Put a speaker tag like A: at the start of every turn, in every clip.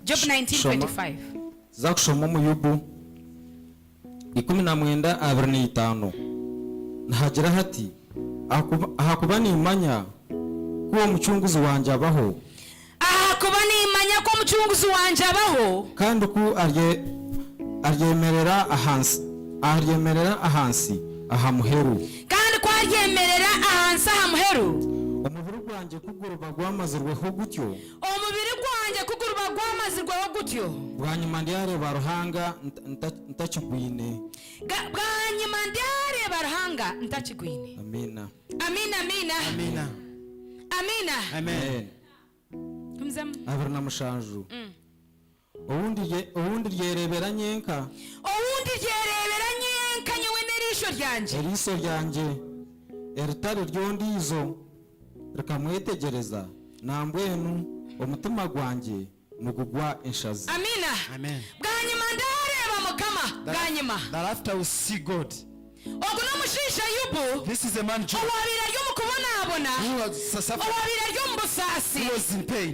A: Job 19:25.
B: Zakushoma mu Yobu 19:25 ntagira hati ahakuba nimanya ko umucunguzi wanje abaho,
A: ahakuba nimanya ko umucunguzi wanje abaho,
B: kandi ko aryemerera ahansi ahamuheru,
A: kandi ko aryemerera ahansi ahamuheru.
B: umubiri gwanjye kuguruba gwamazirweho gutyo,
A: umubiri gwanjye kuguruba gwamazirweho gutyo,
B: bwanyuma ndiyareba ruhanga ntakigwine,
A: bwanyuma ndiyareba ruhanga ntakigwine.
B: amina
A: Amina, amina,
C: Amina.
A: amina.
C: Amen.
A: Tumzam.
B: abiri na mushanju ubundi ryerebera nyenka,
A: ubundi ryerebera nyenka nyewe n'erisho ryanje,
B: eriso ryanjye eritare ryondizo reka mwitegereza nambwenu umutima gwanjye mugugwa inshazi.
A: amina.
C: Amen.
A: bwanyuma ndareba mukama, bwanyuma
C: That after we see God.
A: ogu n'omushisha Yubu
C: This is a man Job
A: owabira ry'omukubonabona,
C: who was suffering,
A: owabira ry'omubusasi.
C: who was in pain.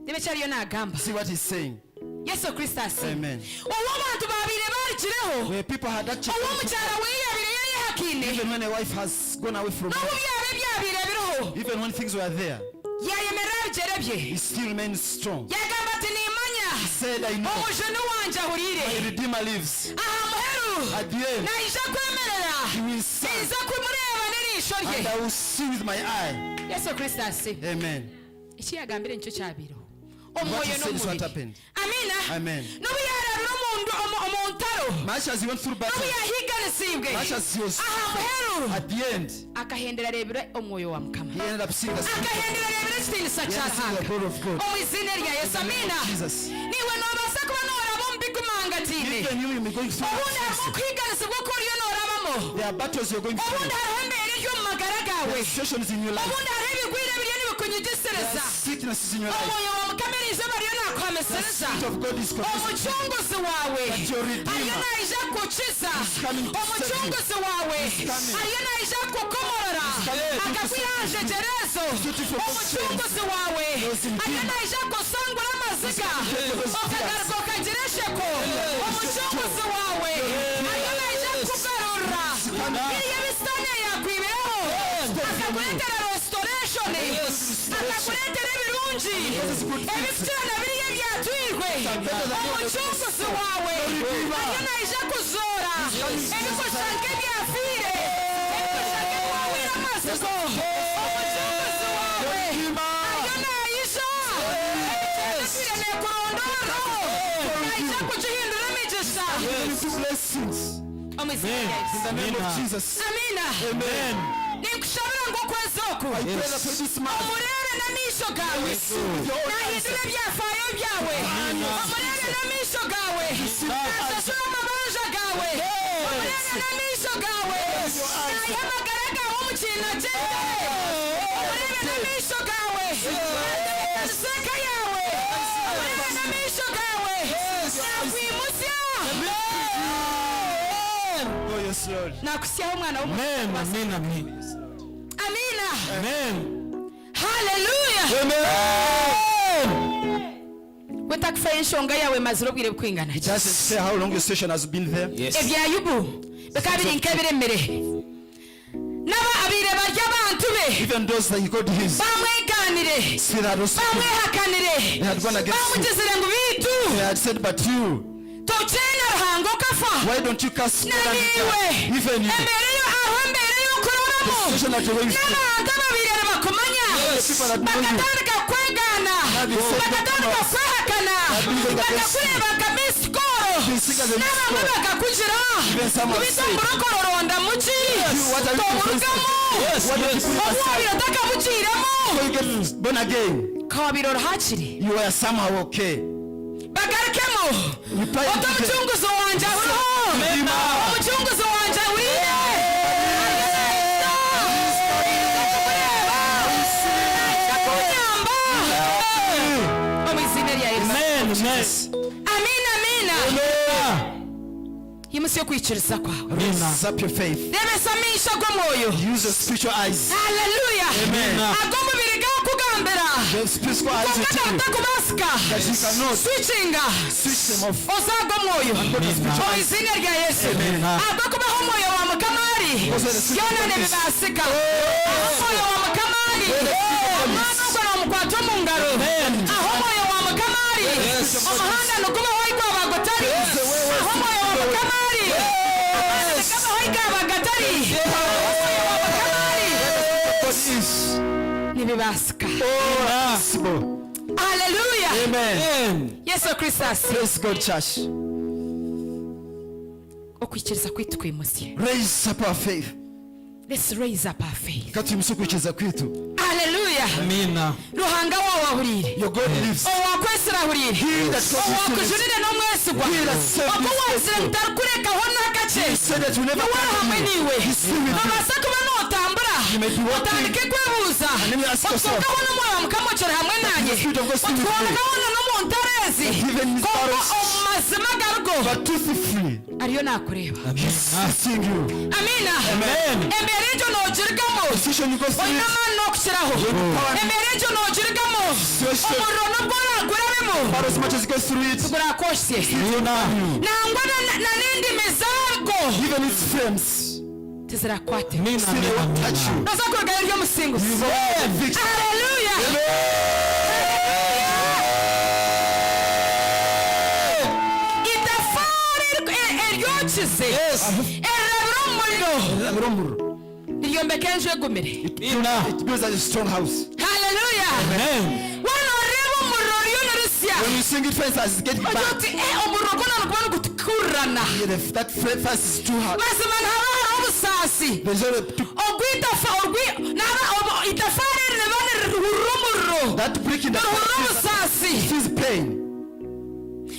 A: Debe kyariyo nagamba
C: See what he's saying.
A: Yesu Kristo asiimwe.
C: Amen.
A: owo abantu babire barikireho,
C: Where people had actually,
A: owo omukyala weyabire yeyehakine,
C: even when a wife has gone away from
A: n'obu
C: him,
A: byabe byabire biriho,
C: even when things were there,
A: yayemerera bigere bye,
C: he still remains strong.
A: yagamba ati nimanya
C: He said, I know
A: omujuni wanje ahurire
C: my Redeemer lives.
A: aha muheru,
C: At the end,
A: naija kwemerera
C: he will stand,
A: iza kumureba n'erisho
C: and
A: rye.
C: I will see with my eye.
A: Yesu Kristo asiimwe.
C: Amen.
A: Iki yagambire nicyo cyabiro
C: What he
A: omwoyo
C: said is what
A: n'omubiri.
C: happened.
A: Amina.
C: Amen.
A: n'obu yarabira omu ntaro,
C: Much as he went through
A: n'obu
C: battle,
A: yahiganisibwe
C: much as he was,
A: aha muheru,
C: at the end,
A: akahendera arebera omwoyo wa mukama,
C: he ended up seeing the spirit
A: akahendera arebera ekitiinisa
C: He
A: kya
C: had seen the
A: ruhanga
C: glory of God.
A: omu izina rya Yesu. Amina.
C: Jesus.
A: niwe nobaasa kuba noraba omu bigumangatine,
C: Even you may be going through
A: obundi harimu
C: that.
A: okwiganisibwa oku oriyo norabamo,
C: There are battles you're going through.
A: obundi hariho embeera eri omu magara
C: There
A: gawe,
C: are situations in your life.
A: obundi hariho ebigwire biriyo
C: There
A: nibikunyigisereza.
C: are sicknesses in your life.
A: omwoyo wa mukama eriijo bariyo
C: The
A: nakwameseriza,
C: Spirit of God is coming.
A: omucunguzi wawe
C: That your Redeemer
A: ariyo naija kukiza,
C: coming to save you.
A: omucunguzi wawe
C: coming.
A: ariyo naija kukomorora
C: coming to
A: akakwiranje jerezo,
C: set you from
A: omucunguzi wawe
C: Those in
A: ariyo
C: demon.
A: naija kusangura amaziga
C: those
A: okagaruka okagira esheko, omucunguzi wawe ariyo naija kugarura biriya bisane yakwibireho, akakuleetera restoration, akakuleetera ebirungi ebikukirana biriya byatwirwe, omucunguzi wawe ariyo naija kuzoora ebikushaka ebyafiire, ebikushaka ebyawire amazigo, omucunguzi wawe ariyo naija ebikirana nekurondooraho, naija kugihindura emigisha
C: Into blessings.
A: omu izina rya Yesu.
C: In the name of Jesus.
A: Amina.
C: Amen.
A: ninkushabira ng'okwezi oku
C: I pray that for this man,
A: omurere n'amiisho gawe nahindura ebyafaayo byawe, omurere n'amiisho gawe nasasura amabanja gawe, omurere n'amiisho gawe nayiha amagara gawe omu kiina ky'entare, omurere n'amiisho gawe naseeka yawe, omurere n'amiisho gawe nakwimusya,
C: oh yes, Lord.
A: nakusyaho omwana
B: Amen,
A: w'omuntu.
B: amen, amen.
A: Amina.
B: Amen.
A: Hallelujah. Wetakufa enshonga yawe maziro bwire bukwingana.
C: It doesn't say how long your session has been there.
A: Ebya Yubu bekabiri nkebiremere. Naba abire barya abantu be.
C: Even those that he called his,
A: Bamweganire.
C: see that those people,
A: Bamwehakanire.
C: they had gone against you.
A: Bamugizire ngo bitu.
C: They had said, but you,
A: Tochena ruhango kafa.
C: why don't you cast God and
A: Naniwe.
C: even you,
A: Embere yo aho embere yo
C: the
A: kuroramo.
C: situation that you're going through.
A: N'abantu ababire bakumanya.
C: The people that know you,
A: Bakatandika kwegana. Bakatandika kwehakana. Bakakureba kamisikoro.
C: been sick as a
A: N'abamwe
C: mistake.
A: bakakugira.
C: Even some have
A: Kubita
C: said,
A: murokororonda muki.
C: what are you doing?
A: Tomurugamo.
C: What did you put
A: Obwabiro
C: aside?
A: takabukiremo.
C: So you get born again,
A: Kawabirora hakiri.
C: you were somehow okay.
A: Bagarukemo.
C: Reply to
A: Oto
C: the
A: omucunguzi wanje ahuriho. Omucunguzi wanje ahurire. Amina, amina. Yimusiyo kwikiriza kwawe.
C: Raise up your faith.
A: Rebesa amisho g'omwoyo.
C: Use your spiritual eyes.
A: Hallelujah.
C: Amen.
A: Ag'omubiri gakugamba kubagambira
C: Just peace for eyes to tell you
A: kubasika
C: that you cannot
A: switchinga
C: switch them off.
A: ozaga mwoyo
C: Amen.
A: mu izina rya Yesu
B: Amen.
A: agwa kubaho umwoyo wa mukamari yona nebibasika umwoyo wa mukamari umwana ugwa namukwata mu ngaro aho umwoyo wa mukamari umuhanda nukubaho igwabagotari aho umwoyo wa mukamari nukubaho igwabagatari umwoyo wa mukamari nibibasika.
C: Possible.
A: Hallelujah.
C: Amen.
A: Yesu Kristo asi
C: Praise God, church.
A: okwikiriza kwitu kwimusiye.
C: Raise up our faith.
A: Let's raise up our faith.
C: Kati musukwikiza kwitu.
A: Hallelujah.
B: Amina.
A: Ruhanga wawe wahurire
C: Your God lives.
A: owakwesera hurire
C: that God is
A: owakujurire n'omwesigwa
C: He that saved his
A: okuwazire
C: faithful.
A: mutarukurekaho n'akace
C: He said that you never
A: niwe hamwe
C: come to you.
A: niwe
C: He's still with you.
A: nobasa kuba notambura
C: You may be walking.
A: otandike kwebuuza
C: And then you ask yourself,
A: otwogaho n'omwoyo wa mukama ocere hamwe nanjye
C: the Spirit of God still with me.
A: otwolagaho n'omuntarezi
C: Even his
A: kongo
C: arrows.
A: omu mazima garugo
C: But truth is free.
A: ariyo nakureba
C: He's seeing you.
A: amina
C: Amen.
A: embere egyo nogirigamo
C: Position you go through
A: oyina
C: it.
A: amaani n'okukiraho embere egyo nogirigamo
C: Situation.
A: omuriro nubwo oragurabemu
C: But as much as you go through it,
A: gurakoshye nangwa na n'endimi zarwo
C: even its flames,
A: tizirakwate
C: still they won't touch you.
A: noza kurugayo ry'omusinguzi
C: You've already been victory.
A: haleluya itafaari eryokize erabira omuriro niryombeka enju egumire
C: It builds like a strong house.
A: haleluya wanoreeba omuriro ryo nirusya
C: When you sing it first, as it gets
A: ogira
C: back,
A: oti omuriro gwo nanokubona gutukurana
C: that first is too hard.
A: mazima ntihaba hariho obusaasi
C: There's only
A: itafaari riba nirihurira omuriro
C: that brick in the
A: nirihurira
C: fire
A: obusaasi
C: feels pain.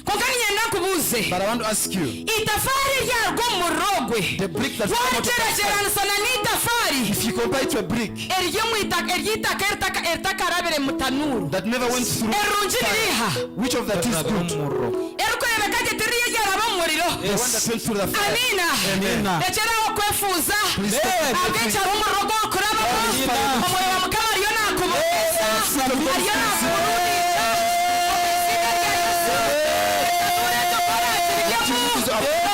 A: konka ninyenda nkubuuze
C: But I want to ask you,
A: itafaari ryarwo omuriro gwe
C: the brick that's come out of the fire,
A: warigeragyeranisa na n'itafaari
C: if you compare it to a brick
A: ery'itaka eritakarabire mu tanuuru
C: that never went through
A: erungi ririha
C: which of that is good?
A: erikurebeka gye tiriyo ryaraba omuriro
C: The one that went through the fire.
A: amina
C: Amen.
A: rekeraho kwefuuza
C: Amen.
A: abwicara omuriro gw'okurabamo omwoyo wa mukama ariyo nakuboneza ariyo nakurundiza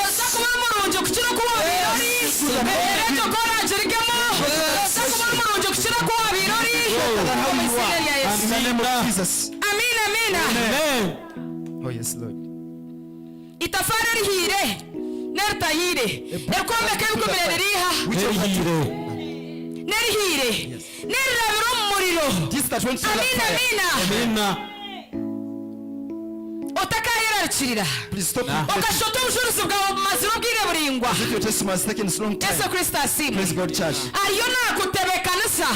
A: oza kuba omurungi okukira okuwa birori ekyo koragirigemu oza kuba omurungi okukira okuwa birori omu izina rya Yesu
C: In the name of Jesus.
A: amina amina
C: Oh yes, Lord.
A: itafaari erihiire n'eritahiire erikwombeka ebigumire ririha
C: Which of the two?
A: n'erihiire n'erirabira omu muriro
C: This that went through the
A: amina
C: fire.
A: amina otakayerarikirira
C: Please stop.
A: okashota obujulizi bwawe bumazire obwire buringwa
C: If your testimony has taken a long time,
A: yesu kristo asiimwe
C: praise God, church.
A: ariyo nakutebekanisa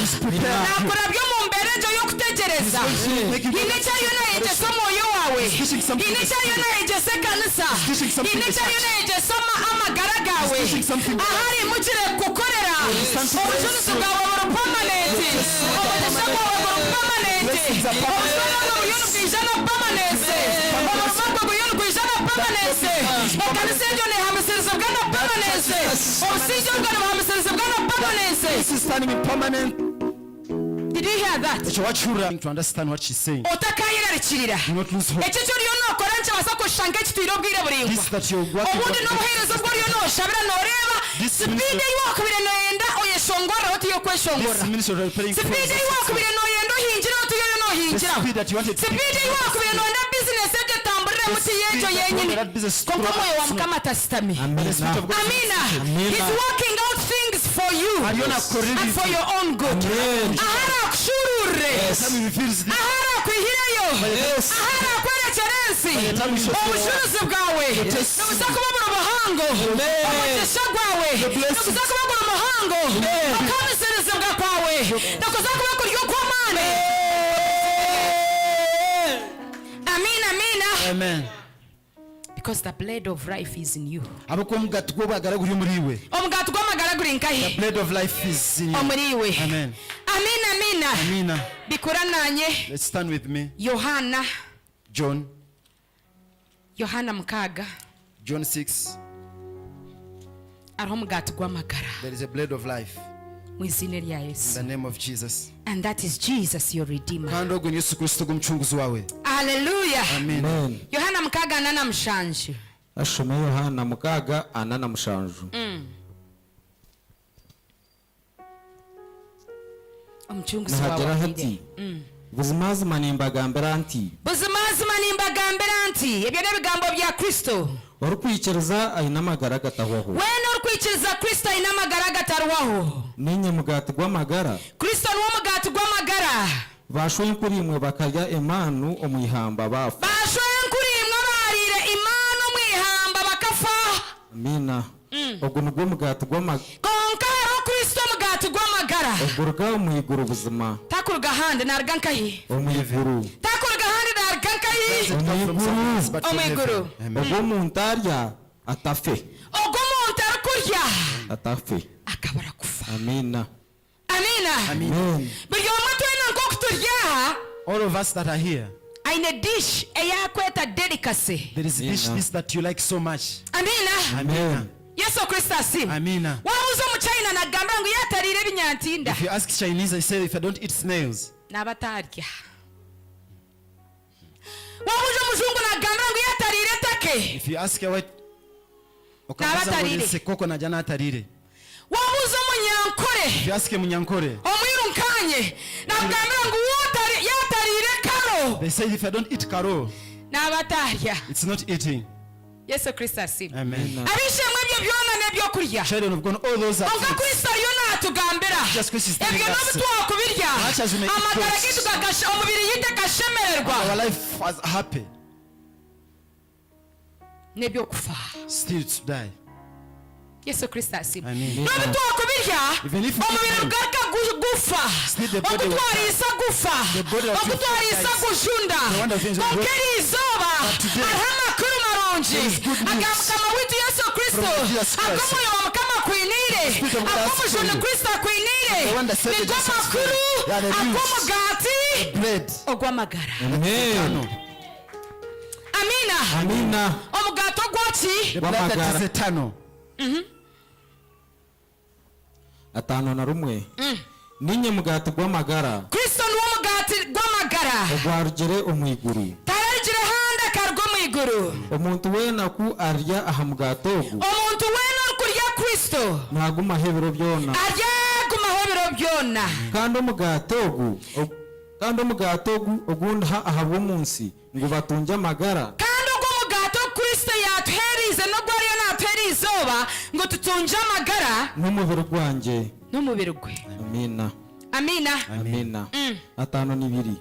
A: nakurabya omu mbeera egyo y'okutegereza hiine ekyariyo nayegyesa omwoyo wawe hiine ekyariyo nayegyesa ekanisa hiine ekyariyo nayegyesa amagara gawe ahari mugire kukorera obujulizi bwawe buri pamanenti obugisha bwawe buri pamanenti obusana buriyo nibwijana pamanensi obulumagwe buriyo nibwijana pamanensi ekanisa egyo nehamisiriza bwana pamanensi obusinge obwo nibuhamisiriza bwana pamanensi.
C: This is standing in permanent.
A: Did you hear that?
C: It's what you're trying to understand what she's saying.
A: Otakayirarikirira
C: Do not lose hope.
A: ekyo kyoriyo nokora nikibasa kushanga ekitwire obwire buringwa
C: This that you're working
A: obundi
C: on.
A: n'obuheereza obwo oriyo noshabira noreeba
C: This
A: sipiidi
C: ministry-
A: eyi wakubire noyenda oyeshongorraho tiyokweshongorra
C: This ministry of repairing
A: sipiidi eyi wakubire noyenda ohingiraho tiyoyo
C: the
A: nohingiraho
C: speed that you wanted to
A: sipiidi eyi wakubire noyenda bizinesi egyo etamburiremu tiyeegyo yenyini
C: that business
A: konka omwoyo wa
C: to
A: mukama tasitami
C: the spirit of God.
A: amina he's working out things for you
C: Ariyo nakorera
A: and for
C: ibintu.
A: your own good ahari akushurure
C: Some reveals this.
A: ahari akwihireyo
C: Yes.
A: ahari akwerekera ensi
C: time you should
A: obucuruzi bwawe
C: test-
A: nibuza kuba buri muhango omugisha gwawe
C: blessings.
A: nibuza kuba buri muhango okamisiriza kwawe nikuza kuba kuri okw'amaani amina amina
C: Amen.
A: because the blood of life is in you
C: Abako omugati gw'obwagala guri omuri iwe.
A: omugaati gw'amagara guri nkahe
C: Blood of life is in you.
A: omuri iwe
C: Amen.
A: amina amina
C: Amina.
A: bikura nanye
C: Let's stand with me.
A: yohana
C: John
A: 6
C: John 6.
A: ariho omugaati gw'amagara
C: There is a blood of life.
A: mu izina rya
C: In
A: Yesu.
C: the name of Jesus.
A: And that is Jesus your redeemer.
C: Kandi ogwo ni Yesu Kristo gumucunguzi wawe.
A: Hallelujah.
C: Amen.
B: amen
A: Yohana mukaga nana mushanju.
B: ashome yohana mukaga anana mushanju
A: Omucunguzi
B: nahagera
A: wawe.
B: hati buzimazima nimbagambira nti
A: Buzimazima nimbagambira nti ebyo n'ebigambo bya Kristo.
B: orukwikiriza ayina amagara gatahwaho
A: Wena orukwikiriza Kristo ayina amagara gatarwaho.
B: ninye mugati gw'amagara
A: Kristo niwo mugati gw'amagara.
B: bashwe kuri imwe bakarya emanu omwihamba bafu
A: Bashoye kuri imwe barire imana omwihamba bakafa.
B: amina ogwo nigwo mugati gw'amagara
A: Konka hariho Kristo mugati gw'amagara.
B: oguruga omwiguru buzima
A: Takuruga handi naruga nkahi.
B: omwiguru
A: Takuruga handi naruga nkahi.
C: Doesn't come from something else but from
A: Omwiguru.
C: heaven. Amen.
B: ogwo omuntu arya atafe
A: Ogwo omuntu arikurya
B: atafe
A: akabara kufa.
B: amina
A: Amina.
B: amen
A: Buri omwe twena nk'okuturya
C: All of us that are here,
A: aine dish eyakweta delicacy.
C: there is a dish
B: Amen.
C: this that you like so much.
A: Amina.
B: amen
A: Yesu Kristo asimu.
C: Amina.
A: Wabuze mu China nagamba ngo yatarire ebinyantinda.
C: If you ask Chinese, I say if I don't eat snails.
A: Nabatarya. Wabuze muzungu nagamba ngo yatarire take.
C: If you ask a white,
A: N'abatarire.
C: sekoko na jana atarire.
A: Wabuze munyankore.
C: If you ask a munyankore,
A: Omwirunkanye nagamba ngo yatarire karo.
C: they say if I don't eat karo,
A: Nabatarya.
C: it's not eating.
A: Yesu Kristo asimu.
C: Amen.
A: Abishemwe ebyo byona n'ebyokurya.
C: Children of God, all those are
A: Onka
C: foods.
A: Kristo ariyo natugambira.
C: Jesus Christ is telling
A: Ebyo
C: us,
A: n'obutwa kubirya.
C: much as we may eat
A: Amagara
C: fruits,
A: gitu gagasha omubiri yite gashemererwa.
C: our life was happy,
A: N'ebyokufa.
C: still to die.
A: Yesu Kristo asimu.
C: Amen.
A: N'obutwa kubirya.
C: Even if we
A: Omubiri
C: eat
A: rugaruka gufa.
C: Still the body will
A: Okutwariisa gufa.
C: The body will
A: Okutwariisa
C: die.
A: gujunda.
C: The one that things will
A: Konkeri izooba.
C: But today,
A: Hariho amakuru marungi.
C: there is good news
A: Agamukama witu Yesu Kristo.
C: from Jesus Christ.
A: Ag'omwoyo wa Mukama akwinire.
C: The Spirit of God has
A: Ag'omujuni
C: for you.
A: Kristo akwinire.
C: The one that said that
A: Nigo
C: Jesus
A: makuru.
C: Christ. Yeah, the news.
A: Ag'omugati.
C: Bread.
A: Ogw'amagara.
B: amen
A: Amina.
B: amina
A: Omugati ogwoki.
C: The blood that is
B: Wamagara.
C: eternal.
B: atano na rumwe ninye mugati gw'amagara
A: Kristo niwo mugati gw'amagara.
B: ogwarugire omwiguru
A: Tararigire handi akarugwa omwiguru.
B: omuntu weena ku arya aha mugati ogu
A: Omuntu weena orikurya Kristo
B: nagumaho ebiro byona
A: aryagumaho ebiro byona.
B: kandi omugati ogu ogundiha aha bw'omunsi ngu batunge amagara
A: Kandi ogwo omugati ogu Kristo yatuheerize n'ogwo ariyo natuheera izooba ngu tutunge amagara
B: n'omubiri gwange
A: n'omubiri gwe.
B: amina
A: Amina.
B: amina atano n'ibiri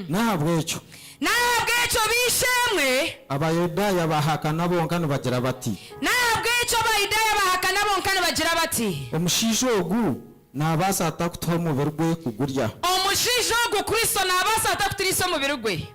B: nahabwa ekyo
A: Nahabwa ekyo biishemwe.
B: abayudaaya bahakana bonka nibagira bati
A: Nahabwa ekyo abayudaaya bahakana bonka nibagira bati
B: omushaija ogu naabaasa ata kutuha omubiri gwe kugurya
A: omushaija ogu Kristo naabaasa atakuturiisa omubiri gwe.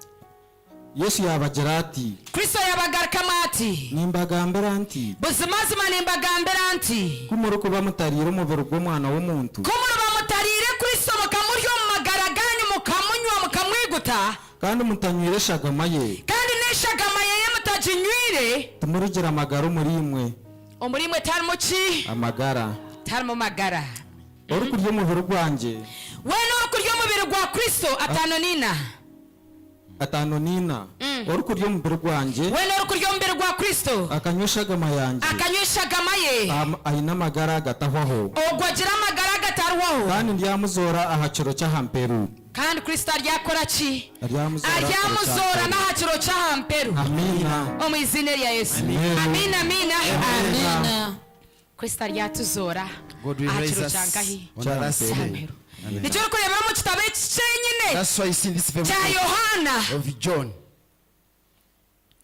B: yesu yabagira ati
A: Kristo yabagarukamu ati
B: nimbagambira nti
A: buzimazima nimbagambira nti
B: kumurikuba mutariire omubiri gw'omwana w'omuntu
A: ko muruba mutariire Kristo mukamurya omu magara ganyu mukamunywa mukamwiguta
B: kandi mutanywire eshagama ye
A: kandi n'eshagama yeye mutaginywire
B: tumurugira amagara omuri imwe
A: omuri imwe tarimu ki?
B: amagara
A: Tarimu magara.
B: orikurya omubiri gwange
A: Weena orikurya omubiri gwa Kristo atano nina.
B: atano nina orikurya omubiri gwange
A: Weena orikurya omubiri gwa Kristo
B: akanywa eshagama yange
A: akanywa eshagama ye
B: aine amagara agatahwaho
A: ogwo agira amagara agatarwaho.
B: kandi ndyamuzoora aha kiro ky'ahamperu
A: Kandi Kristo aryakora ki?
B: aryamuzoora aha kiro
A: Aryamuzoora
B: ky'ahamperu.
A: n'aha kiro ky'ahamperu.
B: amina
A: Omu izina rya Yesu.
B: Amen.
A: Amina. Amina.
B: Amina.
A: Amina. Kristo aryatuzoora
C: God will
A: aha
C: raise
A: kiro
C: us
A: kyangahi
C: on the last day.
A: ky'ahamperu. Nicyo uri kurebera mu kitabo ekyenyine
C: That's why you see this very
A: kya
C: book
A: Yohana
C: of John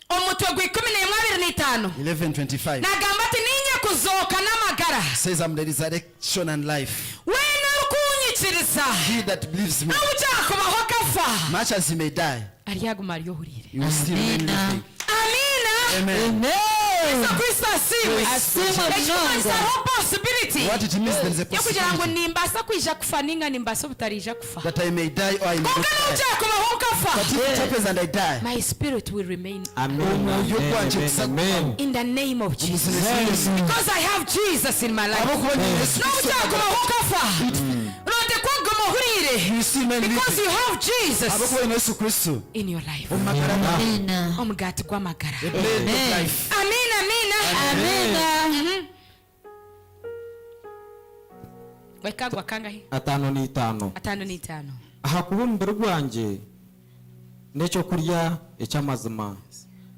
A: omutwe gw'15
C: 11:25.
A: nagamba ati ninye kuzooka n'amagara.
C: Says I'm the resurrection and life.
A: Weena orikunyikiriza
C: He that believes me,
A: n'obukyakubaho akafa
C: much as he may die,
A: aryaguma aryohurire.
C: he will still remain living.
A: Amina.
C: Amen.
A: Amen. Yesu Kristo asiimwe.
D: Asiimwe
A: Ekimanyisa
D: munonga.
A: hariho possibility
C: What it means, there is a
A: yo kugira ngo
C: possibility
A: nimbasa kwija kufa ninga nimbasa butarija kufa.
C: that I may die or I may not
A: Kuko
C: die.
A: nugiye kubaho ukafa.
C: But if it happens and I die,
A: My spirit will remain
B: Amen. Amen.
A: in the name of Jesus.
C: Yes.
A: Because I have Jesus in my life.
C: abo kubona Yesu Kristo
A: Nugiye kubaho ukafa. Urode kwaguma hurire.
C: you see men
A: Because
C: living.
A: you have
C: Abo
A: Jesus
C: kubona Yesu Kristo
A: in your life.
C: omagara gawe,
D: Amina.
A: Omugati gw'amagara.
C: the bread of life.
A: Amina, amina.
D: Amina.
A: Wekagwa kangahe?
B: 5
A: 5.
B: aha kuba umubiri gwanjye n'icyo kurya eky'amazima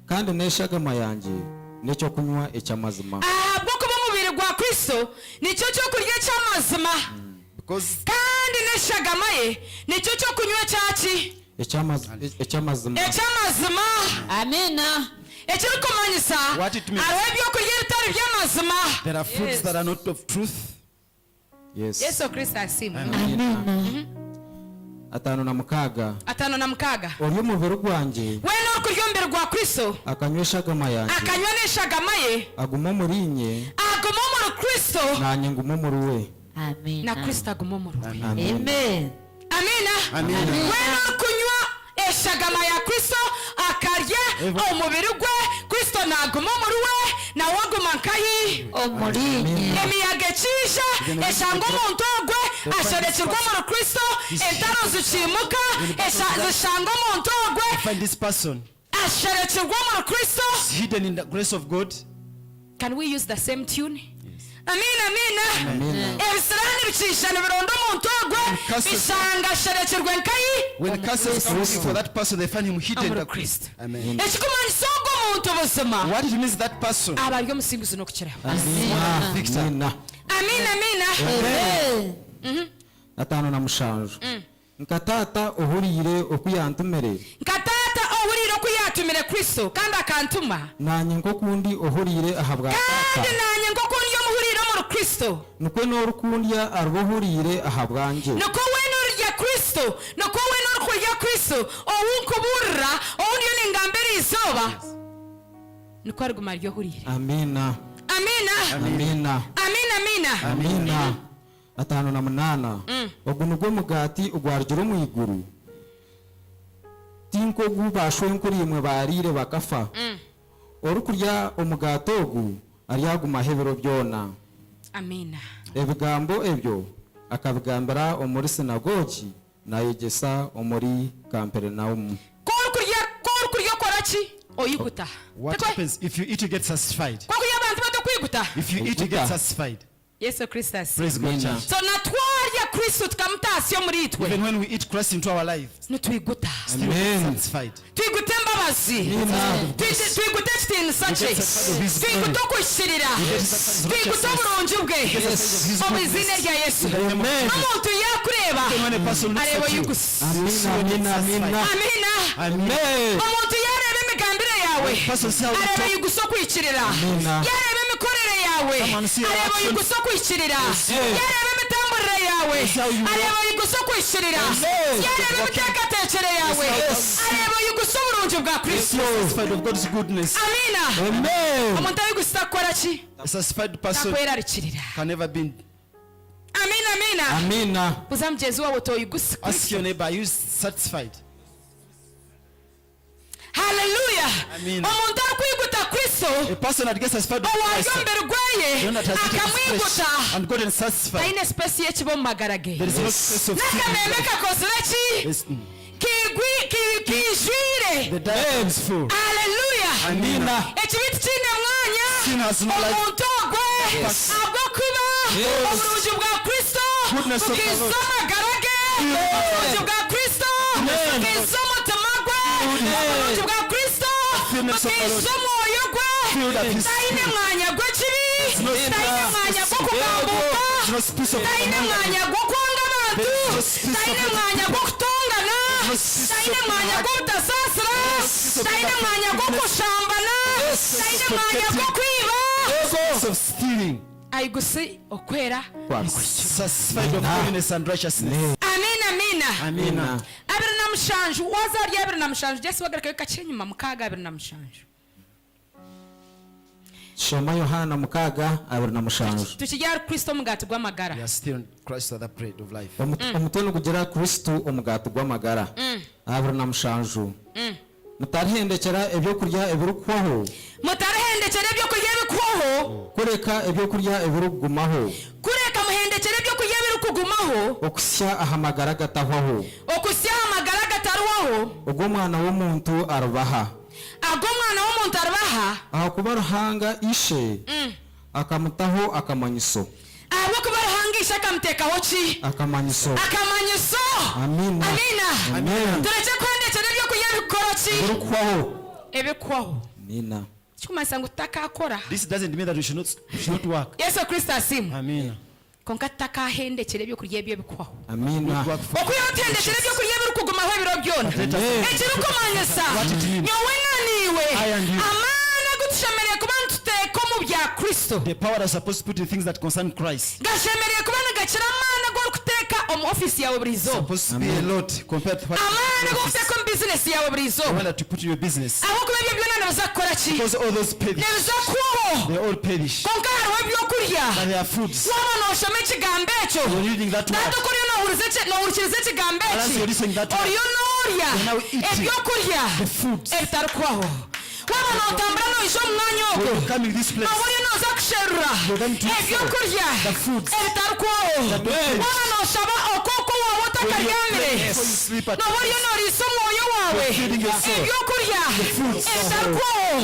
B: kandi n'eshagama yanjye n'icyo kunywa eky'amazima
A: Bwo kuba umubiri gwa Kristo nicyo cyo kurya cy'amazima
C: Because
A: kandi n'eshagama ye nicyo cyo kunywa cyaki
B: eky'amazima
A: ecy'amazima.
D: Amina.
A: Ekiri kumanyisa
C: What it means.
A: hariho ebyokurya ebitari by'amazima.
C: there are fruits that are not of truth.
B: yes
A: Yesu Kristo asiimwe.
D: Amina.
A: 5.
B: ori omubiri gwanjye
A: We n'okurya omubiri gwa Kristo
B: akanywa eshagama yanjye
A: akanywa n'eshagama ye
B: aguma omuri inye
A: aguma omuri Kristo
B: nanye nguma omuri we
D: Amina.
A: na Kristo aguma omuri we.
D: Amen.
A: Amina.
C: Amina.
A: We n'okunywa eshagama ya Kristo akarya omubiri gwe Kristo naguma omuri we nawe aguma nkahi.
D: Omulinye.
A: Emiyaga ekija eshanga omuntu ogwe asherekirwa omuri Kristo entaro zikimuka zishanga omuntu ogwe
C: Find this person
A: asherekirwa omuri Kristo.
C: hidden in the grace of God.
A: Can we use the same tune? Amina.
B: Amina.
A: Ebisirani bikishana bironda omuntu ogwe
C: Kasi-
A: bishanga asherekirwe nkahi
C: When curses come looking for that person, they find him hidden in
A: omuri
C: the
A: Kristo.
C: Amen.
A: Ekikumanyisa ogwo omuntu buzima
C: What it means that person.
A: aba ari omusinguzi n'okukiraho.
B: Amina.
C: Victor.
B: Amina.
A: Amina.
D: Amen.
B: 5 nka taata ohuriire okuyantumire
A: Nka taata owulira oku yatumire Kristo kandi akantuma
B: nanye nk'okundi ohuriire aha bwa
A: kandi
B: taata
A: nanye nk'okundi omuhurire omuri Kristo
B: nikwe n'orukundya aribo ohuriire aha bwanjye
A: niko we n'orurya Kristo niko we n'orukurya Kristo owunkuburira owundiyo ningamba erizooba niko ariguma ryohurire.
B: amina
A: Amina.
B: amina 5 ogu nigwo mugati ogwarugire omu iguru tinkogu bashwenkuri imwe bariire bakafa orukurya omugati ogu aryaguma ebiro byona
A: Amina.
B: ebigambo ebyo akabigambira omuri sinagogi nayegyesa omuri Kaperinaumu.
A: Korukurya koraki oyiguta.
C: What happens if you eat, you get satisfied?
A: Kokurya abantu batakwiguta.
C: If you eat, you get satisfied.
A: Yesu Kristo
C: Praise God,
B: Amen.
C: church.
A: so natwarya Kristo tukamutaasya muri itwe
C: Even when we eat Christ into our lives,
A: nitwiguta
C: still we get satisfied.
A: twigute embabazi twigute ekitiinisa kye twigute okwishirira twigute obulungi bwe omu izina rya Yesu. N'omuntu yakureba
C: Even when a person looks
A: areba
C: at you,
A: oyigusa.
B: Amina.
A: Amina. Omuntu yareba emigambire yawe
C: person see how you
A: areba
C: talk.
A: oyigusa okwikirira.
B: Amina.
A: Yareba emikorere yawe
C: Someone see your
A: areba
C: actions.
A: oyigusa okwikirira. Yareba emitambulire yawe
C: See how you walk.
A: areba oyigusa okwishirira. Yareba emiteekateekere yawe areba oyigusa obulungi bwa Kristo.
C: satisfied of God's goodness.
A: Amina. Omuntu ayigusa akukora ki?
C: A satisfied person
A: Takwerarikirira.
C: can never be.
B: Amina.
A: Buza mugenzi wawe toyigusa
C: Ask your neighbor, are you satisfied?
A: Hallelujah.
C: Amina.
A: Omuntu akwiguta Kristo
C: A person that gets satisfied with
A: owaryo
C: Christ,
A: mbere gweye
C: the one that has eaten his
A: akamwiguta
C: flesh and gotten satisfied,
A: ayina espesi y'ekiba omu magara ge
C: there is no space of
A: n'akameme
C: sin.
A: kakozire ki
C: Yes.
A: kijwire.
C: The diet is full.
A: Hallelujah.
C: Amina.
A: Ekibiti kiine mwanya
C: Sin has no life.
A: omuntu ogwe
C: Yes.
A: habwokuba obulungi bwa Kristo
C: Goodness of the
A: bukiza
C: Lord.
A: amagara ge obulungi bwa Kristo bukiza omutima gwe obulungi bwa Kristo
C: Fullness of the Lord.
A: bukiza omwoyo
C: Filled up
A: gwe
C: his
A: taine
C: spirit.
A: mwanya gw'ekibi
C: no
A: taine mwanya gw'okugambuka
C: There's no space of
A: taine mwanya gw'okwanga abantu
C: There's no space
A: taine
C: of-
A: mwanya gw'okutongana
C: no space
A: taine
C: of-
A: mwanya gw'obutasaasira
C: space of-
A: taine mwanya gw'okushambana taine
C: of
A: mwanya
C: protecting.
A: gw'okwiba
C: Space of stealing.
A: ayigusi okwera.
C: Satisfied of holiness and righteousness.
A: Amina.
C: Amina.
A: 27 wazarya 27 Yesu wagaragaye kakiri nyuma mukaga 27
B: shoma Yohana 6:27
A: tukijya Kristo umugati gw'amagara.
C: We are still in Christ the bread of life.
B: Omutoni kugira Kristo omugati gw'amagara 27 mutarihendekera ebyo kurya ebirukwaho
A: mutarihendekera ebyo kurya ebikwaho
B: kureka ebyo kurya ebirugumaho
A: kureka muhendekera ebyo kurya ebirikugumaho
B: okusya ahamagara gatahwaho
A: okusya amagara gatarwaho
B: ogwo mwana w'omuntu arubaha
A: ago mwana w'omuntu arubaha
B: ahakuba ruhanga ishe akamutaho akamanyiso
A: abo kuba ruhangisha akamutekaho ki
B: akamanyiso amina
A: amina tureke kwendekera ebyo kurya ebikoro ki
B: ebirukwaho
A: ebikwaho
B: amina
A: kikumanyisa ngu tutakakora.
C: This doesn't mean that we should not work.
A: Yesu Kristo asimu
C: Amen.
A: konka tutakahendekera ebyo kurya ebyo ebikwaho
B: amina
A: okuya otendekera ebyo kurya ebirikugumaho ebiro byona ekirikumanyisa nyowe naniwe amaana gutushemereye kuba nituteeka omu bya Kristo
C: The power that's supposed to put in things that concern Christ.
A: gashemereye kuba nigakira amaana gorikuteeka omu ofisi yawe burizo
C: Supposed to be a lot compared to what
A: amaana gokuteeka omu bizinesi yawe burizo
C: the one that you put in your business.
A: ahabwokuba ebyo byona nibiza kukora ki
C: Because all those perish.
A: nibiza kubaho
C: They all perish.
A: konka hariho ebyokurya
C: But they are foods.
A: waba noshoma ekigambo ekyo
C: You're reading that word.
A: nate kuriyo nohurikiriza ekigambo
C: Unless you're listening that word.
A: oriyo norya
C: You're now eating
A: ebyokurya
C: the foods.
A: ebitarikwaho waba notambura noija omu mwanya ogwo
C: When you come in this place,
A: noburiyo noza kusherura
C: You're going to eat
A: ebyokurya
C: the foods.
A: ebitarikwaho waba noshaba okoko wawe otakaryamire
C: before you sleep at
A: noburiyo noriisa omwoyo wawe
C: You're feeding your soul.
A: ebyokurya
C: foods.
A: ebitarikwaho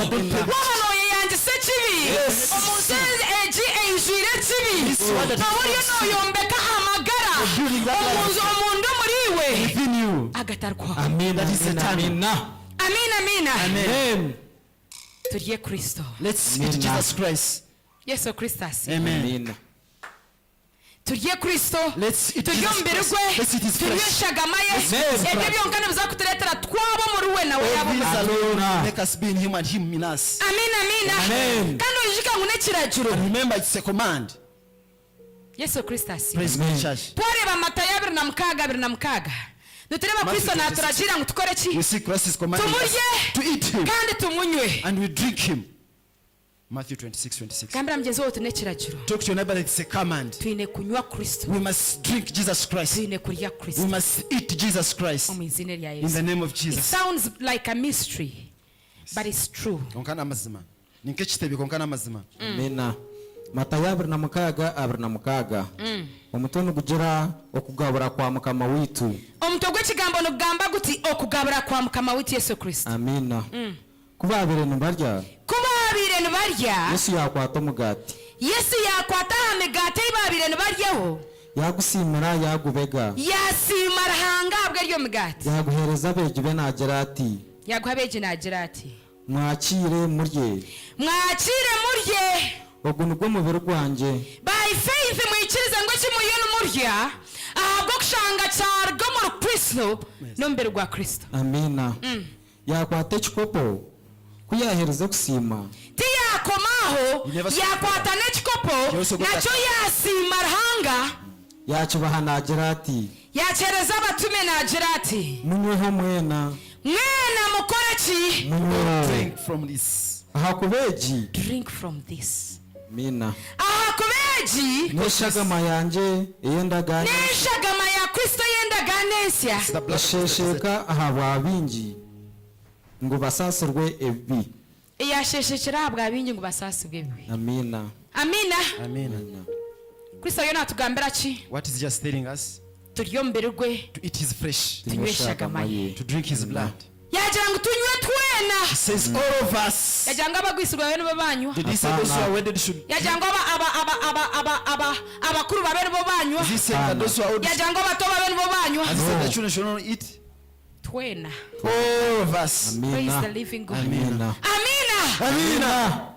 A: waba noyeyangisa ekibi omunsi egi eijwire ekibi noburiyo noyombeka amagara
C: building that life.
A: omundu omuri iwe
C: within you.
A: agatarikwaho
B: amina amina
A: amina
B: amen
A: turye Kristo
C: Let's eat
B: Amen.
C: Jesus Christ.
A: Yesu Kristo asi
C: Amen.
B: amina
A: turye Kristo
C: Let's eat
A: turye
C: Jesus
A: omubiri
C: Christ.
A: gwe
C: Let's eat his
A: turye
C: flesh.
A: eshagama ye
B: Amen.
A: ebyo byonka nibiza kutureetera twaba omuri we nawe
C: All
A: yaba
C: these
A: omuri
C: alone
B: Amen.
C: make us be in him and him in us.
A: amina
B: Amen.
A: kandi oyijika ngu n'ekiragiro
C: And remember, it's a command.
A: Yesu Kristo asi
C: Praise God, church.
A: twareba Matayo 26 nitureba
C: Matthew
A: Kristo
C: 26.
A: naturagira ngu tukore ki
C: We see Christ is commanding us
A: tumurye
C: to eat him
A: kandi tumunywe
C: and we drink him. Matthew 26:26.
A: gambira mugenzi wawe n'ekiragiro
C: Talk to your neighbor that it's a command.
A: twine kunywa Kristo
C: We must drink Jesus Christ.
A: twine kurya
C: We
A: Kristo
C: must eat Jesus Christ
A: mu izina rya
C: in
A: Yesu.
C: the name of
A: It
C: Jesus.
A: sounds like a mystery, but it's true.
C: Konkana amazima. Ninke kitebe konkana amazima.
B: amina Matayo 26 omutoni gugira okugabura kwa mukama witu
A: Omutwe gw'ekigambo nigugamba guti okugabura kwa mukama witu Yesu Kristo.
B: amina kuba abire nibarya
A: Kuba babire nibarya,
B: Yesu yakwata omugati
A: Yesu yakwata aha migaati ei babire nibaryaho,
B: yagusimira yagubega
A: yasiima Ruhanga ahabwa eryo migaati.
B: yaguhereza abeegi be nagira ati
A: Yaguha beegi nagira ati
B: mwakire murye
A: mwakire murye,
B: ogu nigwo mubiri gwanjye
A: by faith mwikirize ngo kimuriyo nimurya ahabwo okushanga kyarga omuri Kristo n'omubiri gwa Kristo.
B: amina yakwata ekikopo kuyahereza okusiima
A: Tiyakomaho
C: You never saw
A: yakwata n'ekikopo
C: You also got
A: nakyo yasiima Ruhanga
B: yakibaha nagira ati
A: yakyereza abatume nagira ati
B: munyweho mwena
A: mwena mukore ki
B: munyweho
C: Drink from this.
B: aha kubeegi
A: drink from this
B: amina
A: aha kubeegi
B: n'eshagama yanjye ey'endagaano
A: n'eshagama ya Kristo y'endagaano ensya
C: The blood of Jesus.
B: yashesheka aha bwabingi ngo basaasirwe ebibi
A: eyasheshekera aha bwa bingi ngu basaasibwe ebibi.
B: amina
A: Amina.
C: Amen.
A: Kristo yo natugambira ki
C: What is just telling us?
A: turye omubiri gwe
C: To eat his flesh.
A: tunywe eshagama ye,
C: To drink his blood.
A: yagira ngu tunywe twena,
C: He says all of us.
A: yagira ngu abagwisirwa babe nibo banywa,
C: Did he say those who are wedded should?
A: yagira ngu abakuru babe nibo banywa,
C: Is he saying that those who are old?
A: yagira ngu abato babe nibo banywa,
C: Has he said that children should not eat?
A: twena.
C: All of us.
A: Praise the
B: amina
A: living God.
B: amina
A: Amina.
B: amina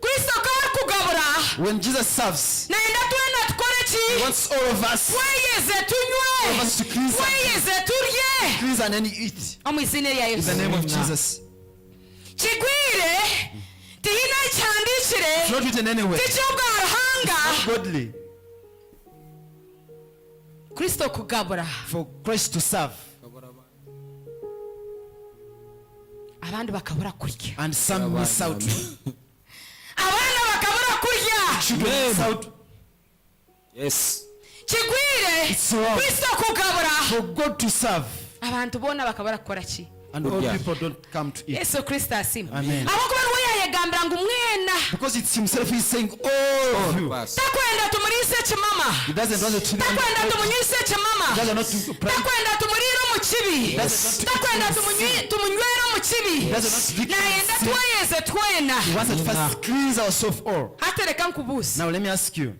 A: Kristo kari kugabura
C: When Jesus serves,
A: nenda twena tukore
C: he
A: ki
C: wants all of us.
A: tweyeze tunywe
C: All of us to cleanse up.
A: tweyeze turye
C: Please and then eat.
A: omu izina rya
C: In the
A: Yesu.
C: name of
B: Amen.
C: Jesus.
A: Kigwire tihina
C: It's
A: icyandikire
C: not written anywhere.
A: ticyobwa Ruhanga
C: Godly.
A: Kristo kugabura
C: For Christ to serve.
A: abandi bakabura kurya,
C: And some miss out.
A: abandi
C: children
B: Amen.
C: miss out.
B: yes
A: kigwire
C: It's wrong.
A: kristo kugabura
C: For God to serve
A: abantu bona bakaba barakora ki
C: and all
B: Yeah.
C: people don't come to eat.
A: yesu kristo asima
C: Amen.
A: abo kuba ariwe yayegambira ngo umwena
C: Because it's himself, he's saying, all of you.
B: basi
A: takwenda tumurise kimama
C: He doesn't want to
A: takwenda tumunyise kimama
C: He doesn't want to pray.
A: takwenda tumurire mu kibi
C: doesn't want to
A: takwenda tumunywere mu kibi
C: doesn't want to drink
A: nayenda
C: sin.
A: tweyeze twena
C: He wants to first cleanse ourselves all.
A: hatereka nkubuza
C: Now let me ask you.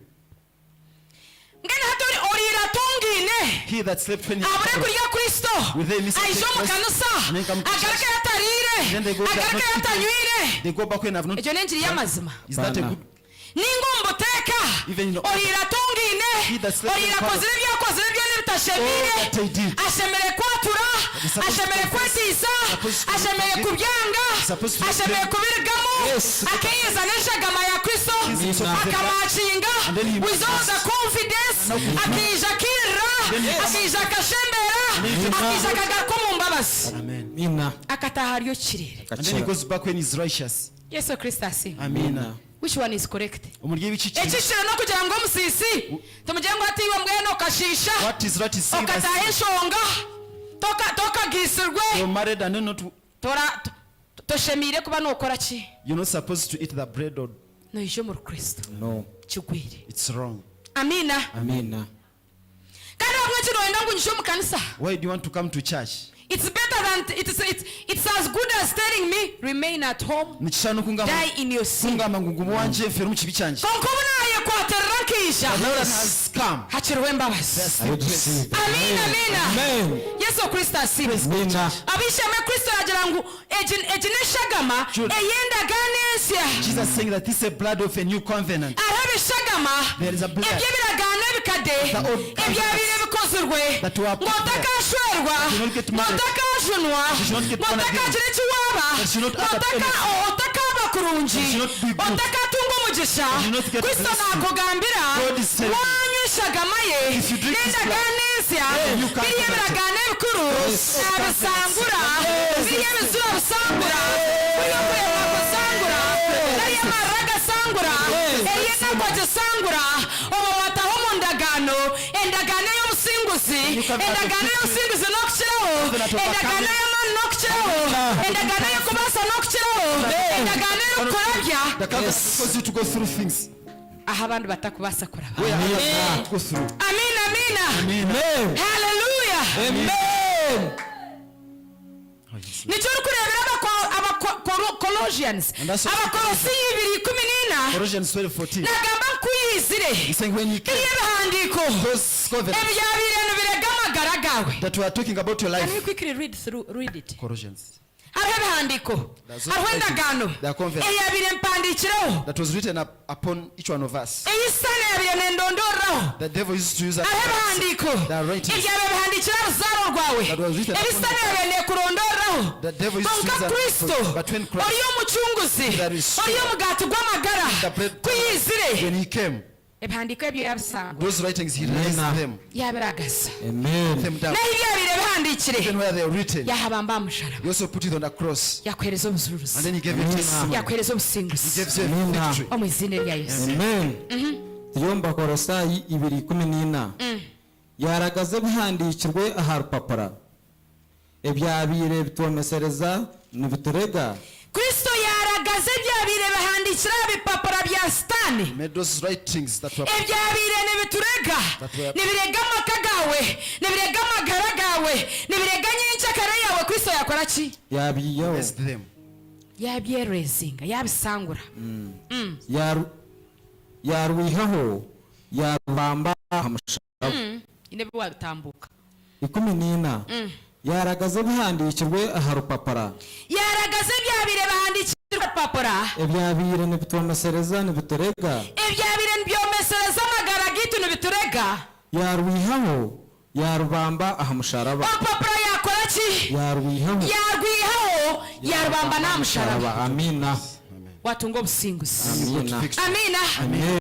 A: ngene hatori orira tungine
C: He that slept when he
A: abure kurya kristo
C: Will they miss
A: aije mu
C: Christ?
A: kanisa
C: And then come to
A: agarake
C: church.
A: yatarire
C: Then they go back
A: agarake
C: not eating.
A: yatanywire
C: They go back when have not.
A: ejo n'enjiri y'amazima
C: Is that a
B: Bana.
C: good?
A: ningomba uteka
C: Even in the-
A: orira tungine
C: He that slept in
A: orira
C: the
A: kozire ibyakozire byo n'ibitashemire
C: All that they did.
A: ashemere kwatura
C: He's supposed to
A: ashemere
C: confess.
A: kwetiisa
C: Supposed to
A: ashemere
C: forgive.
A: kubyanga
C: Supposed to
A: ashemere
C: repent.
A: kubirigamo
B: Yes.
A: akeyeza n'eshagama ya kristo
C: He's
A: akamakinga
C: And then he
A: with all the confidence akija kirira akija akashembera akija akagaruka mu mbabazi
C: Amen.
B: mina
A: akataha ryo kirere
C: And then he goes back when he's righteous.
A: yesu kristo asima
C: Amen.
A: which one is correct
C: Umurye w'iki
A: ekishiro no kugira ngo omusisi tumugire ngo atiwe mbwene okashisha
C: What is right is saying that
A: okataha enshonga tokagisirwe
C: you're married and you're not,
A: toshemire kuba nokora ki
C: you're not supposed to eat the bread or
A: noije mu kristo
B: no
A: kigwire
C: it's wrong.
A: amina
B: amina
A: kandi bamwe kino wenda ngo unyishe mu kanisa
C: Why do you want to come to church?
A: it's better than it's as good as telling me remain at home
C: Nikishano
A: die in your sin
C: kungamba ngo ngumu wanje mfere mu kibi cyanje.
A: konkubu naye kwaterera nkisha
C: The Lord has come.
A: hakiriho embabazi
C: There's still grace.
A: amina amina
B: amen
A: yesu kristo asibe
B: mina
A: abisheme kristo yagira ngo egi n'eshagama
C: Jude.
A: eyendaga n'ensya
C: Jesus saying that this is a blood of a new covenant.
A: ariho ebishagama
C: There is a blood.
A: ebyo biragaana ebikade
C: The old
A: ebyabire bikozirwe
C: that were put there.
A: ng'otakashwerwa
C: Should not get married.
A: ng'otakajunwa
C: Should not get born again.
A: ng'otakagira ekiwaaba
C: Should not add up
A: otakaba kurungi
C: Should not be good.
A: otakatunga omugisha
C: Should not get
A: kristo
C: blessing.
A: nakugambira
C: God is telling you.
A: wanywa eshagama ye
C: If you drink this
A: n'endagaano
C: blood,
A: ensya
C: you can't
A: biriya
C: do that.
A: biragaano ebikuru nabisangura biriya bizura bisangura buriya kurema gusangura nariya marira gasangura eriye nagwa gisangura oba wataho mu ndagaano endagaano y'obusinguzi endagaano y'obusinguzi n'okukiraho endagaano y'amaani n'okukiraho endagaano y'okubaasa n'okukiraho endagaano y'okukorabya
C: The covenant causes you to go through things.
A: aho abandi batakubaasa kuraba
C: Where others cannot go through.
A: amina amina
B: amen
A: haleluya
B: amen
A: nicyo uri kurebera Colossians
C: And that's what-
A: abakolosi 2:14
C: Colossians 12:14.
A: nagamba nkuyizire
C: He's saying when you
A: biriya bihandiiko
C: those covenants
A: ebyabireno birega amagara gawe
C: that we are talking about your
A: Can you
C: life.
A: quickly read it
C: Colossians.
A: hariho ebihandiiko
C: That's
A: hariho
C: what I think.
A: endagaano
C: They are covenants.
A: eyabire empandiikireho
C: That was written upon each one of us.
A: eyisana eyabire nendondoreraho
C: The devil used to use that.
A: hariho ebihandiiko
C: They are writings.
A: ebyabe bihandiikire aruzaaro rwawe
C: That was written upon
A: ebisana
C: the-
A: eyabire nekurondoreraho
C: The devil used to
A: konka
C: use that.
A: kristo
C: But when Christ,
A: oriyo omucunguzi
C: That is true.
A: oriyo omugati gw'amagara
C: The bread-
A: kuyizire
C: when he came,
A: ebihandiiko ebyo yabisangwa
C: those writings he released
B: Amen.
C: them,
A: yabiragasa
B: amen
C: them down.
A: naho ebyabire bihandikire
C: Even where they are written,
A: yahabamba amusharaba
C: he also put it on the cross.
A: yakwereza
C: And
A: obuzuruzi
C: then he gave you testimony.
A: yakwereza
C: He
A: obusinguzi
C: gives you
B: Amen.
C: a victory.
A: omu izina rya yesu
B: amen tuyomba korosayi 2:14 yaragaze bihandikirwe aha rupapura ebyabire bitomesereza nibiturega
A: kristo yaragaze ebyabire bihandikire aha bipapura bya sitani
C: He made those writings that were
A: ebyabire nibiturega
C: That were-
A: nibirega amaka gawe nibirega amagara gawe nibirega nyincakara yawe kristo yakora ki
B: yabiyeho
C: blessed them.
A: yabyerezinga yabisangura
B: yarwihaho yarubamba amushaka
A: intebe watambuka
B: 14 yaragaze bihandikirwe aha rupapura
A: yaragaze ebyabire bihandikirwe papura
B: ebyabire nibitomesereza nibiturega
A: ebyabire nibyomesereza amagara gitu nibiturega
B: yarwihaho yarubamba aha musharaba
A: opapura yakora ki
B: yarwihaho
A: yarwihaho yarubamba nta musharaba
B: amina
A: watunga obusinguzi
B: amina
C: Victory.
A: amina
B: amen